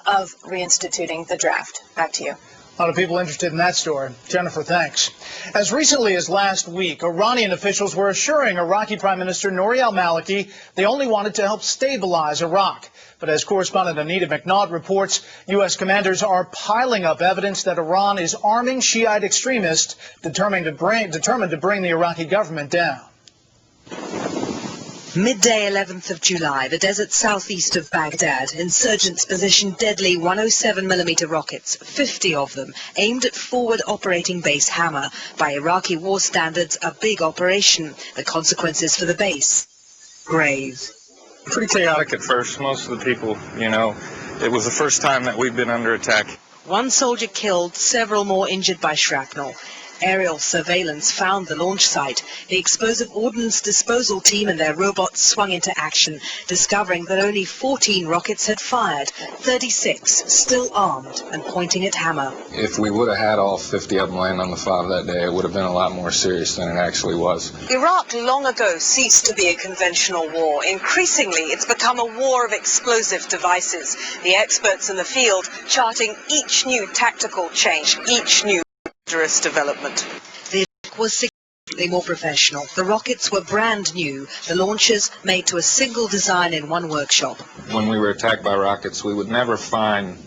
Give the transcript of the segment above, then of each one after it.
of reinstituting the draft. Back to you. A lot of people interested in that story. Jennifer, thanks. As recently as last week, Iranian officials were assuring Iraqi Prime Minister Nouri al-Maliki they only wanted to help stabilize Iraq. But as correspondent Anita McNaught reports, U.S. commanders are piling up evidence that Iran is arming Shiite extremists determined to bring the Iraqi government down. Midday 11th of July, the desert southeast of Baghdad, insurgents positioned deadly 107mm rockets, 50 of them, aimed at forward operating base Hammer. By Iraqi war standards, a big operation. The consequences for the base, grave. Pretty chaotic at first. Most of the people, it was the first time that we'd been under attack. One soldier killed, several more injured by shrapnel. Aerial surveillance found the launch site. The explosive ordnance disposal team and their robots swung into action, discovering that only 14 rockets had fired, 36 still armed and pointing at Hammer. If we would have had all 50 of them land on the FOB that day, it would have been a lot more serious than it actually was. Iraq long ago ceased to be a conventional war. Increasingly, it's become a war of explosive devices. The experts in the field charting each new tactical change, each new dangerous development. The attack was significantly more professional. The rockets were brand new, the launchers made to a single design in one workshop. When we were attacked by rockets, we would never find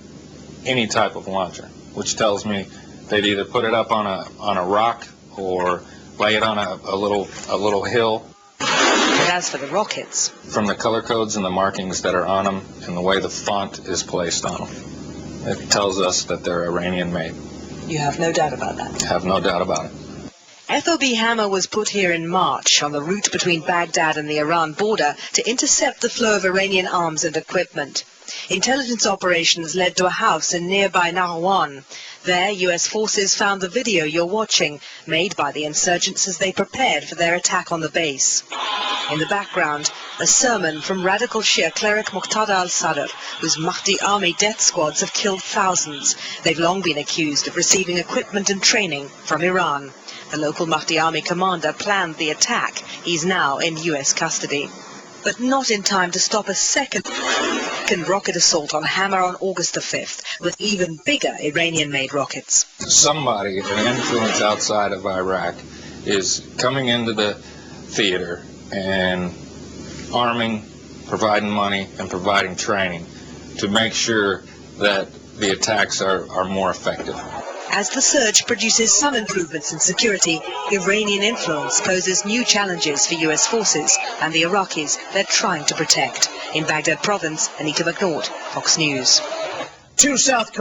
any type of launcher, which tells me they'd either put it up on a rock or lay it on a little hill. But as for the rockets, from the color codes and the markings that are on them and the way the font is placed on them, it tells us that they're Iranian made. You have no doubt about that? I have no doubt about it. FOB Hammer was put here in March on the route between Baghdad and the Iran border to intercept the flow of Iranian arms and equipment. Intelligence operations led to a house in nearby Nahwan. There, U.S. forces found the video you're watching, made by the insurgents as they prepared for their attack on the base. In the background, a sermon from radical Shia cleric Muqtada al-Sadr, whose Mahdi army death squads have killed thousands. They've long been accused of receiving equipment and training from Iran. The local Mahdi army commander planned the attack. He's now in U.S. custody. But not in time to stop a second rocket assault on Hammer on August the 5th, with even bigger Iranian-made rockets. Somebody, an influence outside of Iraq, is coming into the theater and arming, providing money, and providing training to make sure that the attacks are more effective. As the surge produces some improvements in security, Iranian influence poses new challenges for U.S. forces and the Iraqis they're trying to protect. In Baghdad province, Anita McNaught, Fox News. Two South Korean